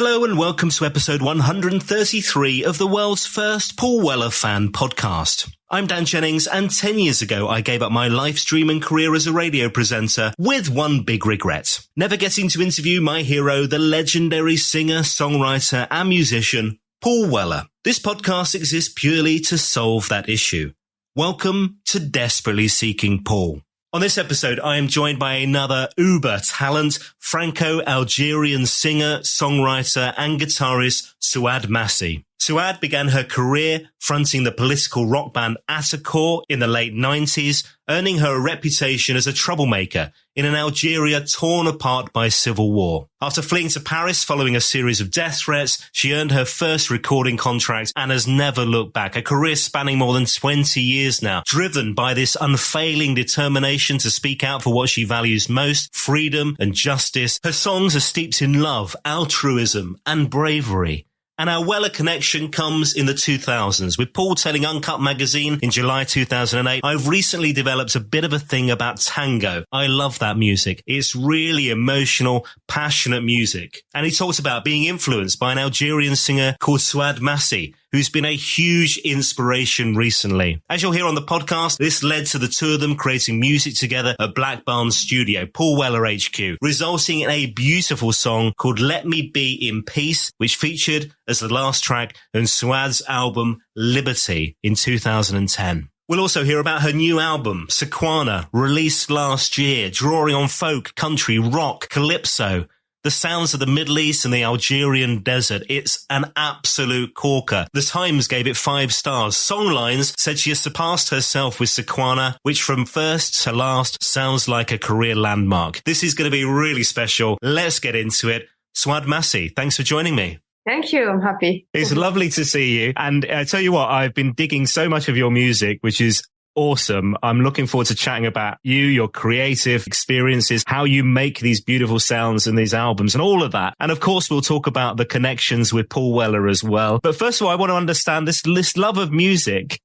Hello and welcome to episode 133 of the world's first Paul Weller fan podcast. I'm Dan Jennings, and 10 years ago I gave up my live stream and career as a radio presenter with one big regret: never getting to interview my hero, the legendary singer, songwriter and musician, Paul Weller. This podcast exists purely to solve that issue. Welcome to Desperately Seeking Paul. On this episode, I am joined by another uber talent, Franco-Algerian singer, songwriter and guitarist Souad Massi. Souad began her career fronting the political rock band Atakor in the late 90s, earning her a reputation as a troublemaker in an Algeria torn apart by civil war. After fleeing to Paris following a series of death threats, she earned her first recording contract and has never looked back. A career spanning more than 20 years now, driven by this unfailing determination to speak out for what she values most, freedom and justice. Her songs are steeped in love, altruism and bravery. And our Weller connection comes in the 2000s. With Paul telling Uncut magazine in July 2008, I've recently developed a bit of a thing about tango. I love that music. It's really emotional, passionate music. And he talks about being influenced by an Algerian singer called Souad Massi, who's been a huge inspiration recently. As you'll hear on the podcast, this led to the two of them creating music together at Black Barn Studio, Paul Weller HQ, resulting in a beautiful song called Let Me Be in Peace, which featured as the last track on Souad's album Liberty in 2010. We'll also hear about her new album, Sequana, released last year, drawing on folk, country, rock, calypso, the sounds of the Middle East and the Algerian desert. It's an absolute corker. The Times gave it 5 stars. Songlines said she has surpassed herself with Sequana, which from first to last sounds like a career landmark. This is going to be really special. Let's get into it. Souad Massi, thanks for joining me. Thank you. I'm happy. It's lovely to see you. And I tell you what, I've been digging so much of your music, which is awesome. I'm looking forward to chatting about you, your creative experiences, how you make these beautiful sounds and these albums and all of that. And of course, we'll talk about the connections with Paul Weller as well. But first of all, I want to understand this love of music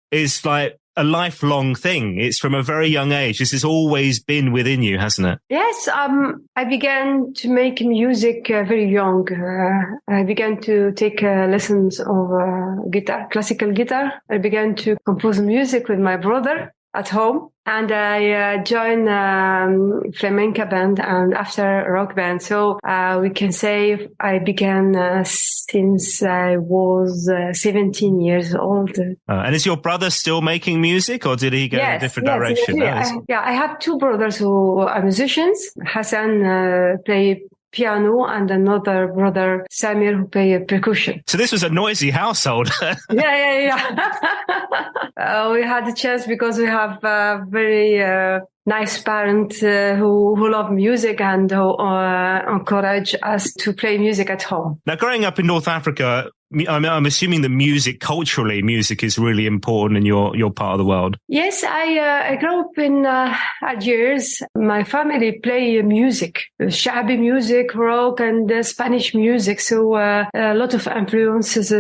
is like a lifelong thing. It's from a very young age. This has always been within you, hasn't it? Yes, I began to make music very young. I began to take lessons of guitar, classical guitar. I began to compose music with my brother at home. And I joined flamenco band and after a rock band. So we can say I began since I was 17 years old. And is your brother still making music, or did he go in a different direction? Yes. I have 2 brothers who are musicians. Hassan play piano and another brother, Samir, who play percussion. So this was a noisy household. Yeah. We had a chance because we have very nice parents who love music and who encourage us to play music at home. Now, growing up in North Africa, I'm assuming that culturally, music is really important in your part of the world. Yes, I grew up in Algiers. My family play music, Shabi music, rock and Spanish music. So a lot of influences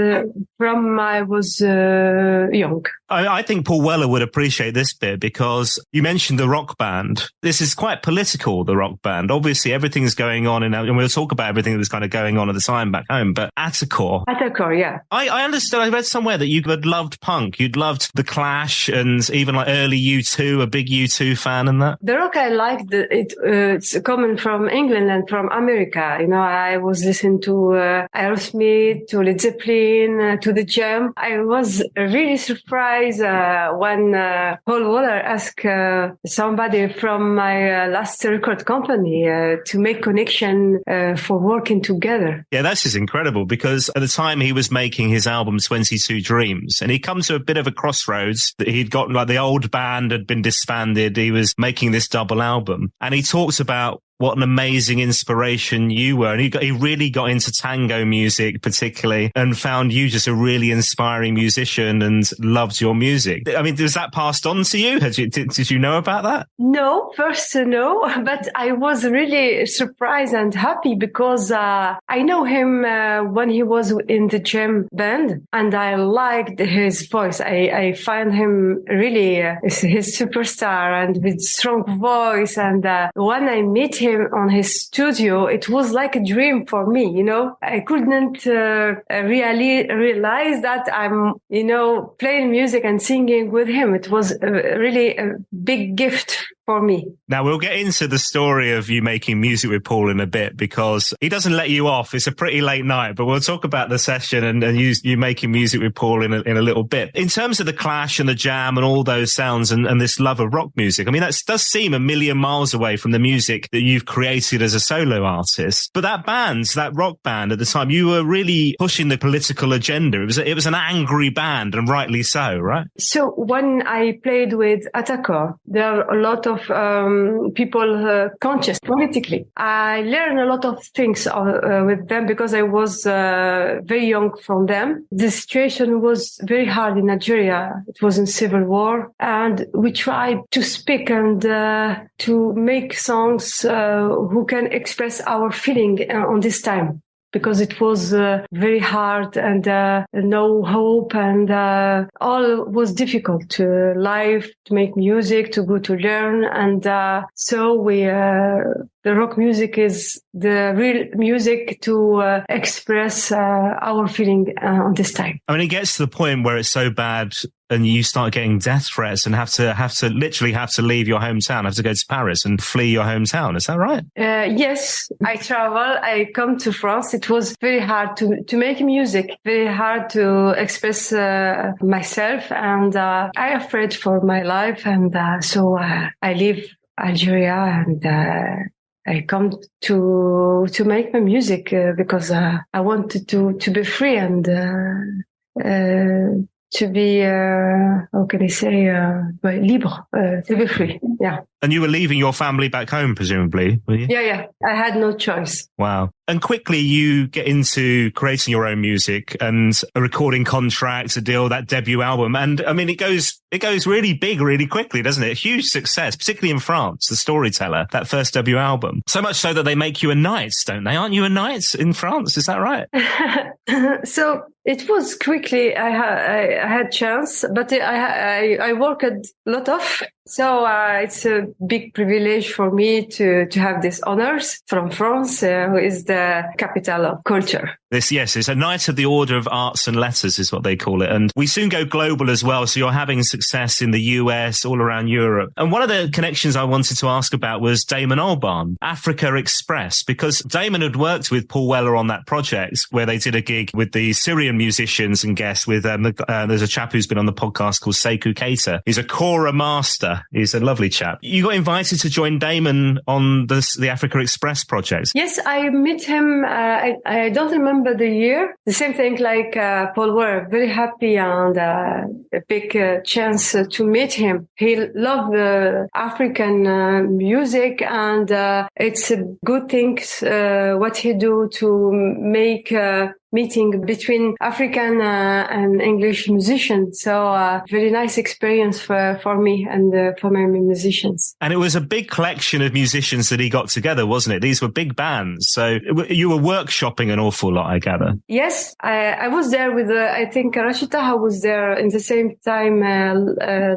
from I was young. I think Paul Weller would appreciate this bit because you mentioned the rock band. This is quite political, the rock band. Obviously, everything's going on, and we'll talk about everything that was kind of going on at the time back home. But Atakor, yeah. I understood. I read somewhere that you had loved punk. You'd loved The Clash and even like early U2, a big U2 fan and that. The rock I liked, it's coming from England and from America. You know, I was listening to Aerosmith, to Led Zeppelin, to The Jam. I was really surprised when Paul Weller asked somebody from my last record company to make connection for working together. Yeah, that's just incredible because at the time he was making his album 22 Dreams and he'd come to a bit of a crossroads that he'd gotten, like the old band had been disbanded. He was making this double album and he talks about what an amazing inspiration you were. And he really got into tango music particularly and found you just a really inspiring musician and loved your music. I mean, was that passed on to you? Did you know about that? No, first no, but I was really surprised and happy because I know him when he was in the Jam band and I liked his voice. I find him really his superstar and with strong voice. And when I meet him, him on his studio, it was like a dream for me, you know. I couldn't really realize that I'm, you know, playing music and singing with him. It was really a big gift for me. Now, we'll get into the story of you making music with Paul in a bit, because he doesn't let you off. It's a pretty late night, but we'll talk about the session and you making music with Paul in a little bit. In terms of the clash and the jam and all those sounds and this love of rock music, I mean, that does seem a million miles away from the music that you've created as a solo artist. But that rock band at the time, you were really pushing the political agenda. It was an angry band, and rightly so, right? So when I played with Atakor, there are a lot of people conscious politically. I learned a lot of things with them because I was very young from them. The situation was very hard in Algeria. It was in civil war, and we tried to speak and to make songs who can express our feeling on this time. Because it was very hard and no hope, and all was difficult to life, to make music, to go to learn. And so the rock music is the real music to express our feeling on this time. I mean, it gets to the point where it's so bad and you start getting death threats and have to leave your hometown, have to go to Paris and flee your hometown. Is that right? Yes, I travel. I come to France. It was very hard to make music, very hard to express myself, and I afraid for my life, and so I leave Algeria and I come to make my music because I wanted to be free and to be, how can I say, libre, to be free. Yeah. And you were leaving your family back home, presumably, were you? Yeah. I had no choice. Wow. And quickly you get into creating your own music and a recording contract, a deal, that debut album. And I mean, it goes really big really quickly, doesn't it? A huge success, particularly in France, The Storyteller, that first debut album. So much so that they make you a knight, don't they? Aren't you a knight in France? Is that right? So it was quickly. I had chance, but I worked a lot of. So it's a big privilege for me to have these honors from France, who is the capital of culture. It's a Knight of the Order of Arts and Letters is what they call it. And we soon go global as well. So you're having success in the US, all around Europe. And one of the connections I wanted to ask about was Damon Albarn, Africa Express, because Damon had worked with Paul Weller on that project where they did a gig with the Syrian musicians and guests with, there's a chap who's been on the podcast called Sekou Keita. He's a kora master. He's a lovely chap. You got invited to join Damon on the Africa Express project. Yes, I met him. I don't remember the year. The same thing like Paul Weller. Very happy and a big chance to meet him. He loved African music, and it's a good thing what he do to make meeting between African and English musicians. So very nice experience for me and for my musicians. And it was a big collection of musicians that he got together, wasn't it? These were big bands. So you were workshopping an awful lot, I gather. Yes, I was there with, I think Rashida was there in the same time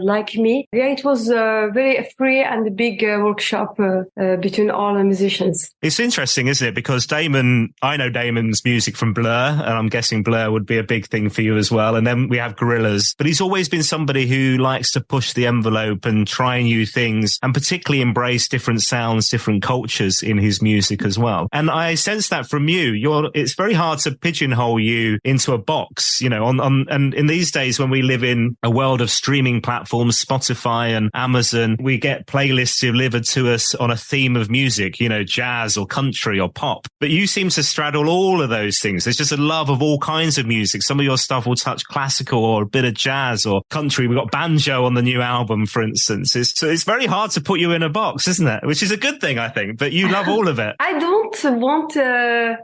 like me. Yeah, it was very free and a big workshop between all the musicians. It's interesting, isn't it? Because I know Damon's music from Blur, and I'm guessing Blur would be a big thing for you as well. And then we have Gorillaz. But he's always been somebody who likes to push the envelope and try new things, and particularly embrace different sounds, different cultures in his music as well. And I sense that from you. It's very hard to pigeonhole you into a box, you know, and in these days when we live in a world of streaming platforms, Spotify and Amazon, we get playlists delivered to us on a theme of music, you know, jazz or country or pop. But you seem to straddle all of those things. There's just a love of all kinds of music. Some of your stuff will touch classical or a bit of jazz or country. We've got banjo on the new album, for instance. So it's very hard to put you in a box, isn't it? Which is a good thing, I think, but you love all of it. I don't want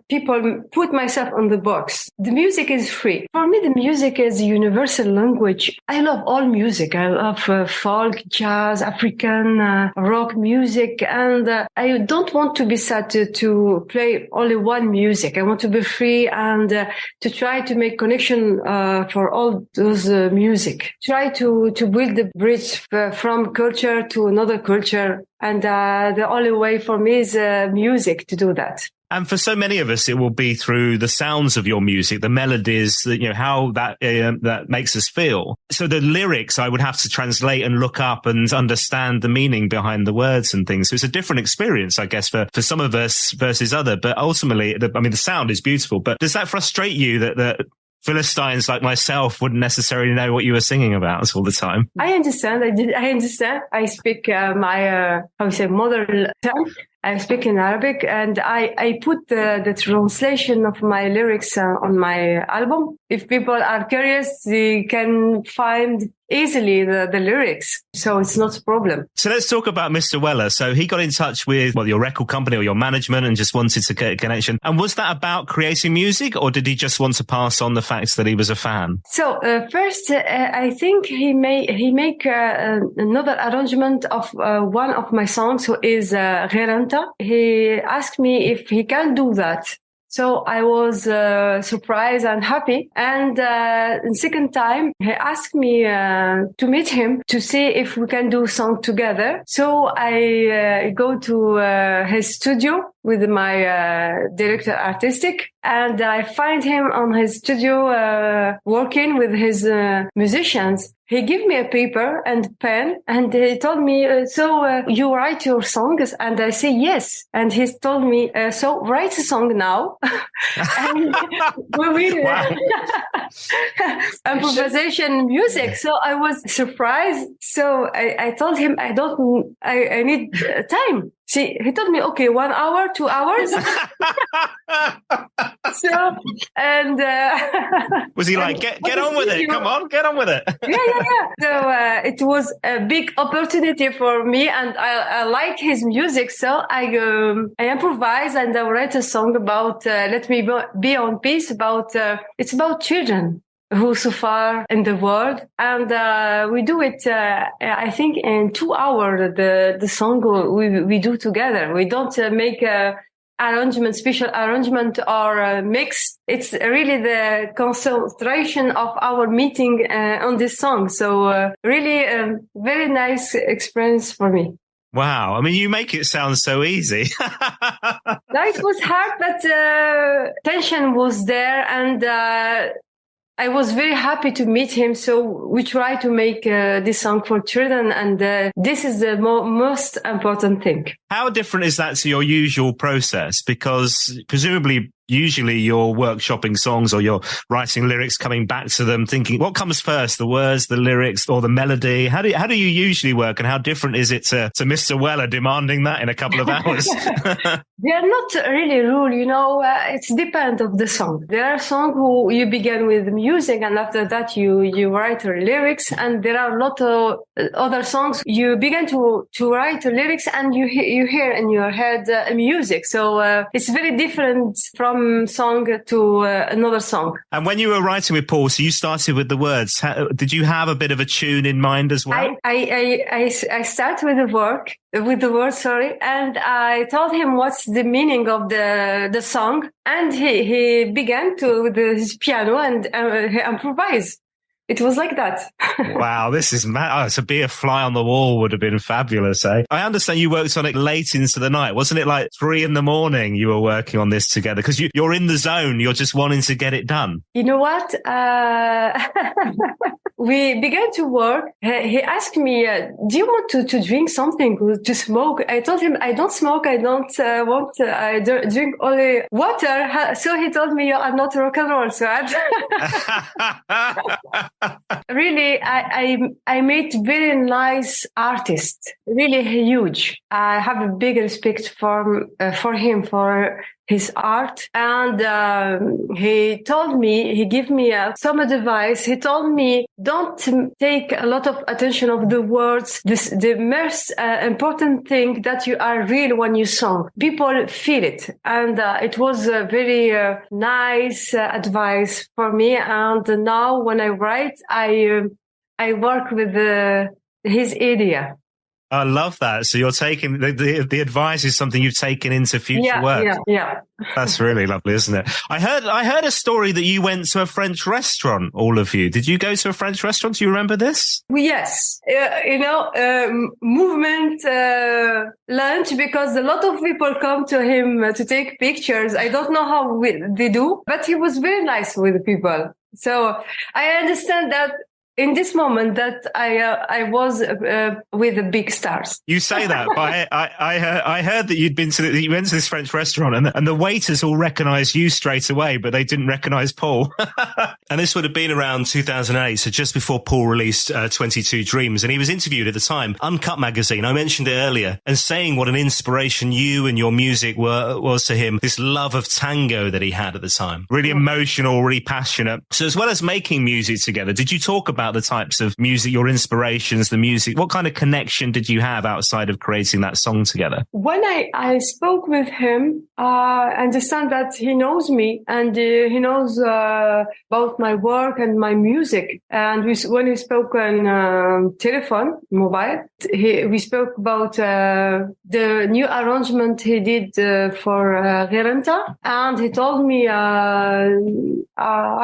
people put myself on the box. The music is free. For me, the music is a universal language. I love all music. I love folk, jazz, African, rock music. And I don't want to be sad to play only one music. I want to be free and and to try to make connection for all those music. Try to build the bridge from culture to another culture. And the only way for me is music to do that. And for so many of us, it will be through the sounds of your music, the melodies, how that makes us feel. So the lyrics, I would have to translate and look up and understand the meaning behind the words and things. So it's a different experience, I guess, for some of us versus other. But ultimately, the sound is beautiful. But does that frustrate you that Philistines like myself wouldn't necessarily know what you were singing about all the time? I understand. I understand. I speak my mother tongue. I speak in Arabic, and I put the translation of my lyrics on my album. If people are curious, they can find easily the lyrics. So it's not a problem. So let's talk about Mr. Weller. So he got in touch with your record company or your management and just wanted to get a connection. And was that about creating music, or did he just want to pass on the fact that he was a fan? So first, I think he make another arrangement of one of my songs, who is Gheranta. He asked me if he can do that. So I was surprised and happy. And the second time, he asked me to meet him to see if we can do song together. So I go to his studio with my director artistic, and I find him on his studio working with his musicians. He gave me a paper and pen, and he told me, so you write your songs? And I say yes. And he told me, so write a song now. And we will improvisation music. So I was surprised. So I told him, I need time. He told me, okay, 1 hour, 2 hours. So, and was he like, get on with it? Come on, get on with it. Yeah. So it was a big opportunity for me, and I like his music. So I improvise, and I write a song about Let Me Be on Peace. It's about children who suffer in the world, and we do it. I think in 2 hours. The song we do together. We don't make special arrangement or mix. It's really the concentration of our meeting on this song. So really very nice experience for me. Wow. I mean, you make it sound so easy. No, it was hard, but tension was there, and I was very happy to meet him. So we try to make this song for children, and this is the most important thing. How different is that to your usual process? Because presumably, usually you're workshopping songs or you're writing lyrics, coming back to them, thinking, what comes first, the words, the lyrics, or the melody? How do you usually work, and how different is it to Mr. Weller demanding that in a couple of hours? They are not really rule, it depends of the song. There are songs who you begin with music, and after that you write the lyrics, and there are a lot of other songs you begin to write the lyrics, and you hear in your head music. So it's very different from song to another song. And when you were writing with Paul, so you started with the words. Did you have a bit of a tune in mind as well? I start with the words, and I told him what's the meaning of the song, and he began with his piano and he improvised. It was like that. Wow, this is mad. To be a fly on the wall would have been fabulous, eh? I understand you worked on it late into the night. Wasn't it like 3 a.m. you were working on this together? Because you're in the zone. You're just wanting to get it done. You know what? We began to work. He asked me, do you want to drink something, to smoke? I told him, I don't smoke. I don't I drink only water. So he told me, I'm not rock and roll. So really, I met very nice artist, really huge. I have a big respect for him, for his art. And he gave me some advice. He told me, don't take a lot of attention of the words. The most important thing that you are real when you sing. People feel it. And it was a very nice advice for me. And now when I write, I work with his idea. I love that. So you're taking the advice is something you've taken into future work. Yeah. That's really lovely, isn't it? I heard a story that you went to a French restaurant, all of you. Did you go to a French restaurant? Do you remember this? Yes. Movement lunch, because a lot of people come to him to take pictures. I don't know how they do, but he was very nice with the people. So I understand that in this moment that I was with the big stars. You say that, but I heard that you went to this French restaurant and the waiters all recognised you straight away, but they didn't recognise Paul. And this would have been around 2008, so just before Paul released 22 Dreams, and he was interviewed at the time, Uncut magazine. I mentioned it earlier, and saying what an inspiration you and your music was to him. This love of tango that he had at the time, really emotional, really passionate. So as well as making music together, did you talk about the types of music, your inspirations, the music? What kind of connection did you have outside of creating that song together? When I spoke with him, I understand that he knows me and he knows about my work and my music. And when we spoke on telephone, mobile, we spoke about the new arrangement he did for Rerenta. And he told me, I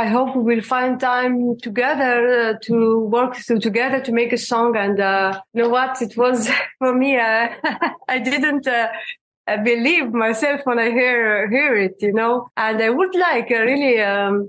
hope we will find time together to work together to make a song. And you know what? It was for me, I didn't believe myself when I hear it, and I would like really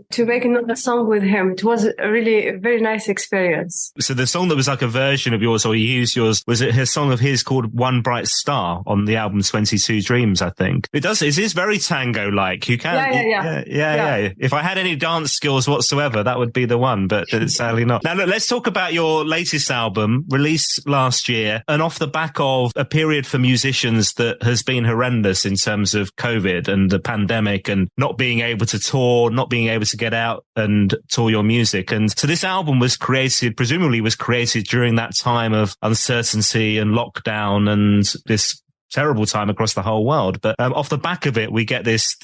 to make another song with him. It was really a very nice experience. So the song that was like a version of yours, or you used yours, was it a song of his called One Bright Star on the album 22 Dreams, I think. It is very tango-like. You can, yeah. If I had any dance skills whatsoever, that would be the one, but it's sadly not. Now look, let's talk about your latest album, released last year, and off the back of a period for musicians that has been horrendous in terms of COVID and the pandemic and not being able to tour, not being able to get out and tour your music. And so this album presumably was created during that time of uncertainty and lockdown and this terrible time across the whole world. But off the back of it, we get this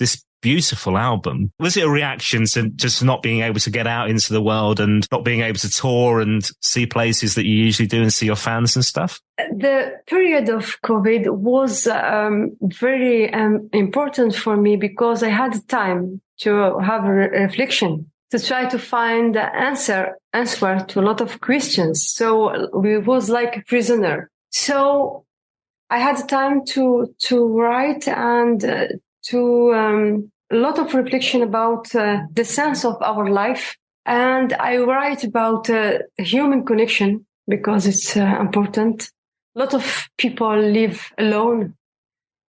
beautiful album. Was it a reaction to just not being able to get out into the world and not being able to tour and see places that you usually do and see your fans and stuff? The period of COVID was very important for me because I had time to have a reflection, to try to find the answer to a lot of questions. So we was like a prisoner. So I had time to write and to a lot of reflection about the sense of our life. And I write about human connection because it's important. A lot of people live alone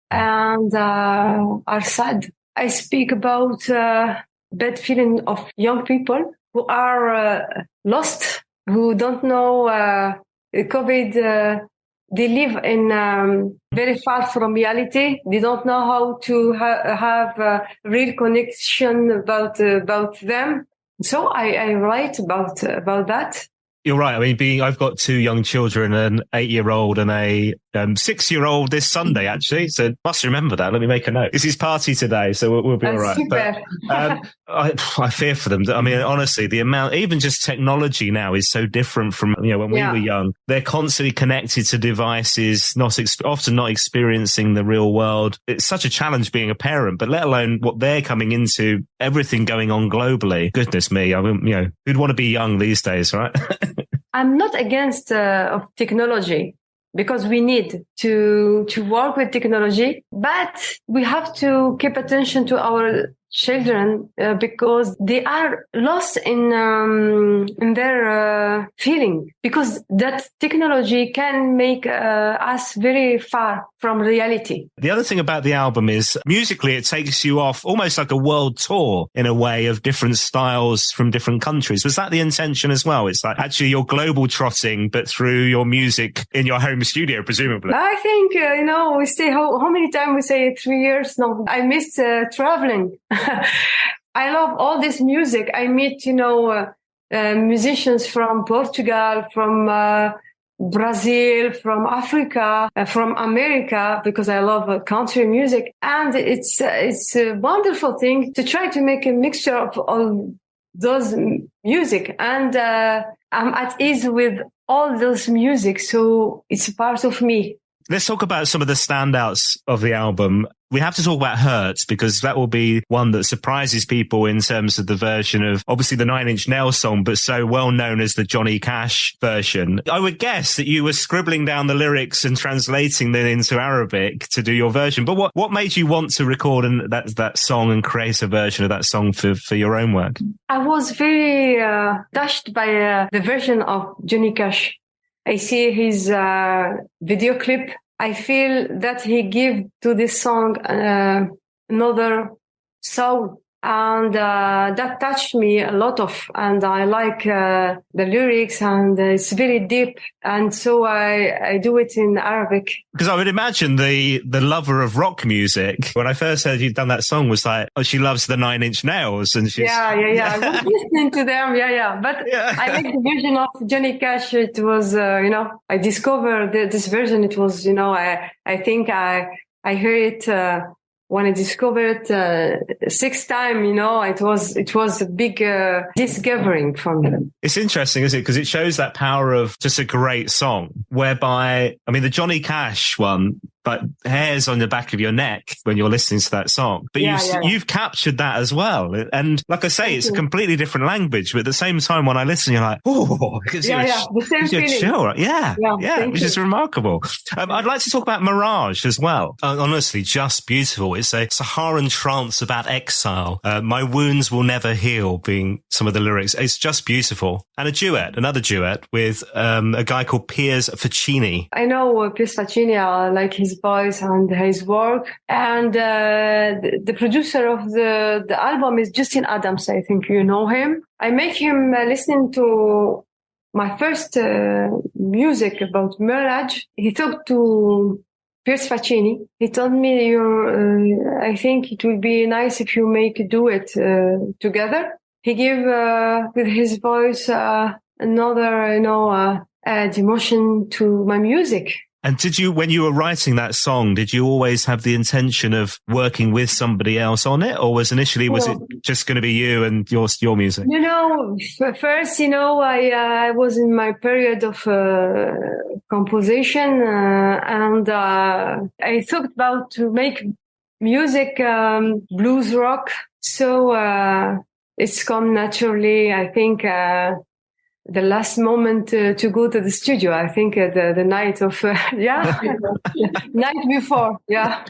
and are sad. I speak about bad feeling of young people who are lost, who don't know COVID. They live in very far from reality. They don't know how to have a real connection about them. So I write about that. You're right. I mean, I've got two young children, an 8-year-old and a 6-year-old this Sunday, actually. So must remember that. Let me make a note. It's his party today, so we'll be all right. Super. But I fear for them. I mean, honestly, the amount, even just technology now is so different from, when we were young. They're constantly connected to devices, often not experiencing the real world. It's such a challenge being a parent, but let alone what they're coming into, everything going on globally. Goodness me. I mean, who'd want to be young these days, right? I'm not against of technology because we need to work with technology, but we have to keep attention to our children because they are lost in their feeling, because that technology can make us very far from reality. The other thing about the album is musically it takes you off almost like a world tour in a way of different styles from different countries. Was that the intention as well? It's like actually you're global trotting, but through your music in your home studio, presumably. I think, we say how many times we say 3 years now. I missed traveling. I love all this music. I meet, musicians from Portugal, from Brazil, from Africa, from America, because I love country music. And it's a wonderful thing to try to make a mixture of all those music, and I'm at ease with all those music, so it's a part of me. Let's talk about some of the standouts of the album. We have to talk about Hurts, because that will be one that surprises people in terms of the version of, obviously, the Nine Inch Nails song, but so well known as the Johnny Cash version. I would guess that you were scribbling down the lyrics and translating them into Arabic to do your version. But what made you want to record that song and create a version of that song for your own work? I was very touched by the version of Johnny Cash. I see his video clip. I feel that he gave to this song another soul, and that touched me a lot and I like the lyrics, and it's very deep, and so I do it in Arabic. Because I would imagine the lover of rock music, when I first heard you'd done that song, was like, oh, she loves the Nine Inch Nails, and she's yeah. I was listening to them, but I like the version of Johnny Cash. It was I discovered this version. It was I think I heard it when I discovered it 6 times, it was a big discovering for me. It's interesting, isn't it? Because it shows that power of just a great song, whereby, I mean, the Johnny Cash one, but hairs on the back of your neck when you're listening to that song. But you've captured that as well. And like I say, it's a completely different language, but at the same time, when I listen, you're like, oh, it gives you the same feeling. Chill. Yeah, which is remarkable. I'd like to talk about Mirage as well. Honestly, just beautiful. It's a Saharan trance about exile. My wounds will never heal being some of the lyrics. It's just beautiful. And another duet with a guy called Piers Faccini. I know Piers Faccini, I like his voice and his work. And the producer of the album is Justin Adams. I think you know him. I make him listen to my first music about Mirage. He talked to Piers Faccini. He told me, I think it would be nice if you do it together. He gave with his voice another dimension to my music. And when you were writing that song, did you always have the intention of working with somebody else on it? Or was it just going to be you and your music? First, I was in my period of composition, and I thought about to make music, blues rock. So it's come naturally, I think, the last moment to go to the studio. I think the night of, night before. Yeah.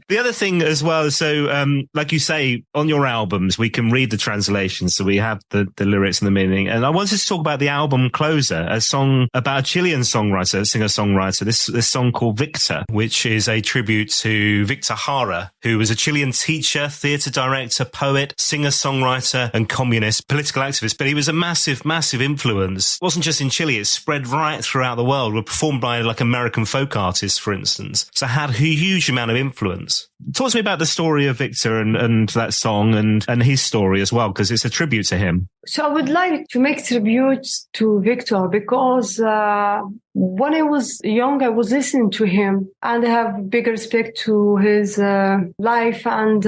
The other thing as well, so like you say, on your albums, we can read the translations, so we have the lyrics and the meaning. And I wanted to talk about the album Closer, a song about a Chilean songwriter, singer-songwriter, this song called Victor, which is a tribute to Victor Jara, who was a Chilean teacher, theatre director, poet, singer-songwriter and communist political activist. But he was a massive, massive influence. It wasn't just in Chile, it spread right throughout the world, were performed by like American folk artists, for instance. So had a huge amount of influence. Talk to me about the story of Victor and that song and his story as well, because it's a tribute to him. So I would like to make tributes to Victor because when I was young, I was listening to him and I have big respect to his life and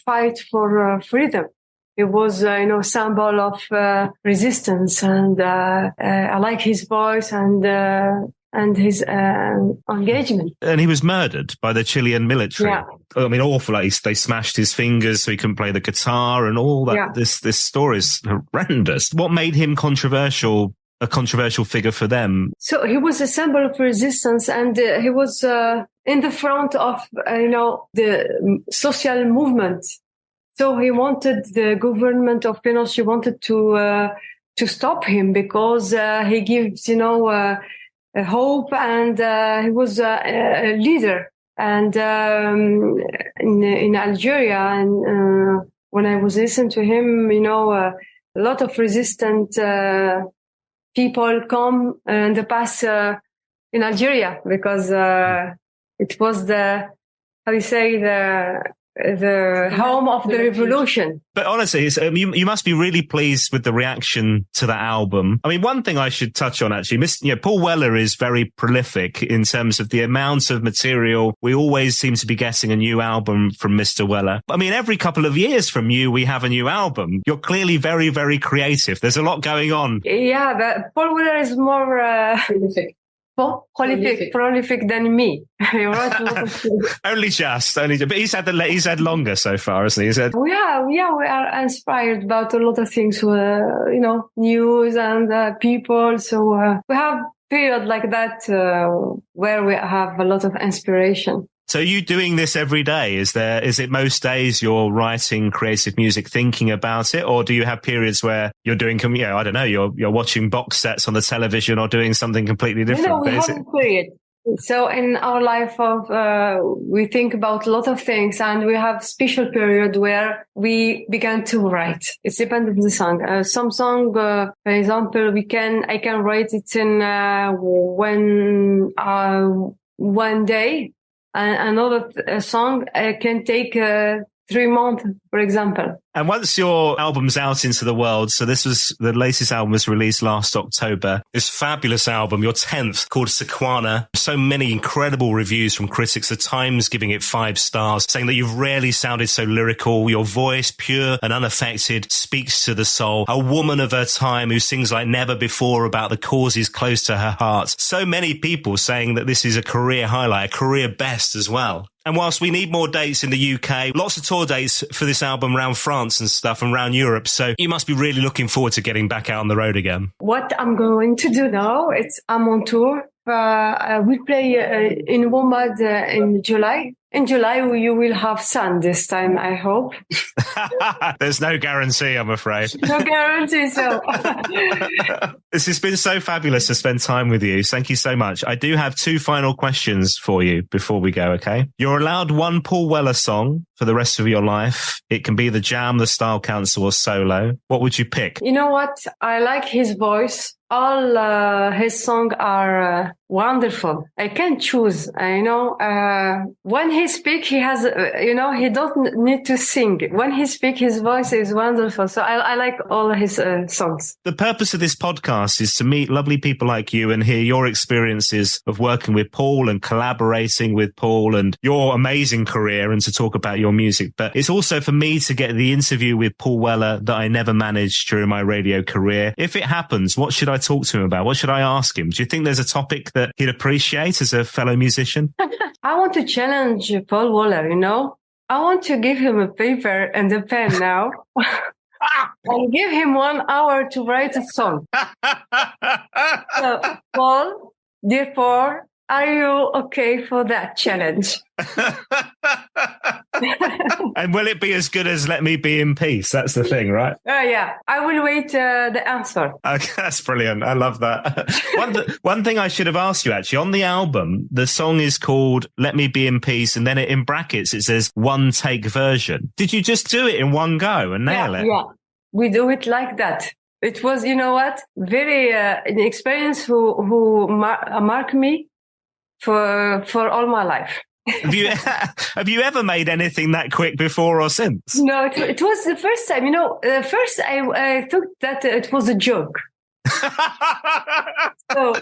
fight for freedom. It was, symbol of resistance, and I like his voice and his engagement. And he was murdered by the Chilean military. Yeah. I mean, awful. Like, they smashed his fingers so he couldn't play the guitar and all that. Yeah. This story is horrendous. What made him a controversial figure for them? So he was a symbol of resistance, and he was in the front of, the social movement. So he wanted the government of Pinochet wanted to stop him because he gives, a hope, and he was a leader. And in Algeria, and when I was listening to him, a lot of resistant people come in the past in Algeria because it was the the home of the revolution. But honestly, you must be really pleased with the reaction to that album. I mean, one thing I should touch on actually, Paul Weller is very prolific in terms of the amount of material. We always seem to be getting a new album from Mr. Weller. I mean, every couple of years from you, we have a new album. You're clearly very, very creative. There's a lot going on. Yeah, but Paul Weller is more prolific than me. Only just, but he's had longer so far, hasn't he? We are inspired about a lot of things, news and people. So we have period like that where we have a lot of inspiration. So are you doing this every day? Is it most days you're writing creative music, thinking about it? Or do you have periods where you're doing, I don't know, you're watching box sets on the television or doing something completely different? We have a period. So in our life we think about a lot of things, and we have special period where we began to write. It depends on the song. Some song, for example, I can write it in one day. And another song can take 3 months, for example. And once your album's out into the world, so the latest album was released last October. This fabulous album, your 10th, called Sequana. So many incredible reviews from critics. The Times giving it 5 stars, saying that you've rarely sounded so lyrical. Your voice, pure and unaffected, speaks to the soul. A woman of her time who sings like never before about the causes close to her heart. So many people saying that this is a career highlight, a career best as well. And whilst we need more dates in the UK, lots of tour dates for this album around France and stuff and around Europe. So you must be really looking forward to getting back out on the road again. What I'm going to do now, I'm on tour. We play in WOMAD in July. In July, you will have sun this time, I hope. There's no guarantee, I'm afraid. No guarantee, so. This has been so fabulous to spend time with you. Thank you so much. I do have 2 final questions for you before we go, okay? You're allowed 1 Paul Weller song for the rest of your life. It can be the Jam, the Style Council, or solo. What would you pick? You know what? I like his voice. All his songs are wonderful. I can't choose. When he speaks, he has, he doesn't need to sing. When he speaks, his voice is wonderful. So I like all his songs. The purpose of this podcast is to meet lovely people like you and hear your experiences of working with Paul and collaborating with Paul and your amazing career, and to talk about your music. But it's also for me to get the interview with Paul Weller that I never managed during my radio career. If it happens, what should I talk to him about? What should I ask him? Do you think there's a topic that he'd appreciate as a fellow musician? I want to challenge Paul Weller, I want to give him a paper and a pen now. And give him 1 hour to write a song. So, Paul, therefore, are you okay for that challenge? And will it be as good as Let Me Be in Peace? That's the thing, right? Yeah. I will wait the answer. Okay, that's brilliant. I love that. One thing I should have asked you, actually, on the album, the song is called Let Me Be in Peace, and then in brackets it says 1 take version. Did you just do it in one go and nail it? Yeah, we do it like that. It was, very an experience who marked me for all my life. Have you ever made anything that quick before or since? No, it was the first time. First I thought that it was a joke. So,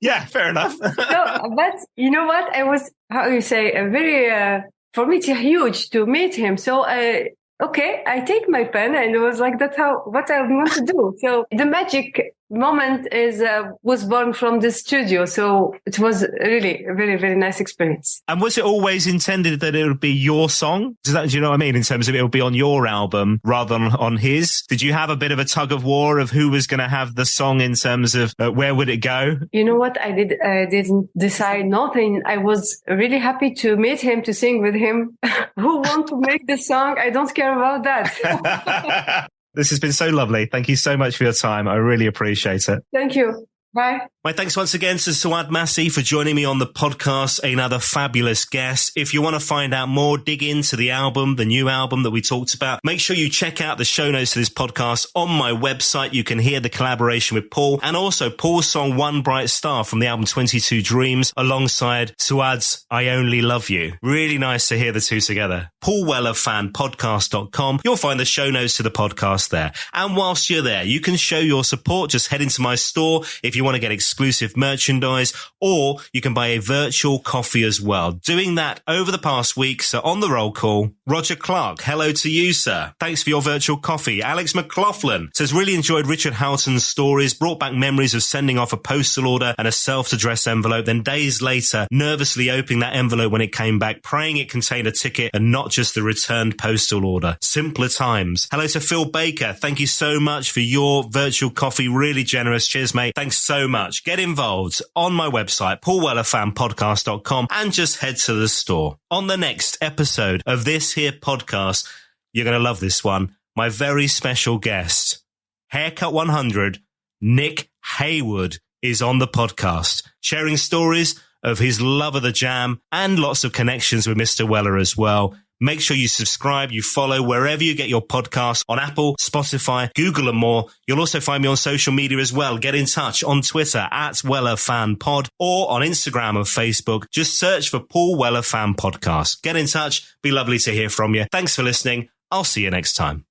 yeah, fair enough. But you know what? I was, very, for me, it's huge to meet him. So, okay, I take my pen, and it was like, that's what I want to do. So the magic moment was born from the studio. So it was really a very, very nice experience. And was it always intended that it would be your song? Do you know what I mean? In terms of it would be on your album rather than on his? Did you have a bit of a tug of war of who was going to have the song in terms of where would it go? You know what? I didn't decide nothing. I was really happy to meet him, to sing with him. Who want to make the song? I don't care about that. This has been so lovely. Thank you so much for your time. I really appreciate it. Thank you. Bye. My thanks once again to Souad Massi for joining me on the podcast, another fabulous guest. If you want to find out more, dig into the album, the new album that we talked about, make sure you check out the show notes to this podcast on my website. You can hear the collaboration with Paul and also Paul's song One Bright Star from the album 22 Dreams alongside Souad's I Only Love You. Really nice to hear the two together. PaulWellerFanPodcast.com. You'll find the show notes to the podcast there. And whilst you're there, you can show your support. Just head into my store if you want to get exclusive merchandise, or you can buy a virtual coffee as well. Doing that over the past week. So on the roll call, Roger Clark, hello to you, sir. Thanks for your virtual coffee. Alex McLaughlin says, really enjoyed Richard Houghton's stories, brought back memories of sending off a postal order and a self-addressed envelope, then days later, nervously opening that envelope when it came back, praying it contained a ticket and not just the returned postal order. Simpler times. Hello to Phil Baker. Thank you so much for your virtual coffee. Really generous. Cheers, mate. Thanks so much. Get involved on my website, paulwellerfanpodcast.com, and just head to the store. On the next episode of this here podcast, you're going to love this one. My very special guest, Haircut 100, Nick Haywood, is on the podcast, sharing stories of his love of the jam and lots of connections with Mr. Weller as well. Make sure you subscribe, you follow wherever you get your podcasts, on Apple, Spotify, Google and more. You'll also find me on social media as well. Get in touch on Twitter @WellerFanPod or on Instagram and Facebook. Just search for Paul Weller Fan Podcast. Get in touch. Be lovely to hear from you. Thanks for listening. I'll see you next time.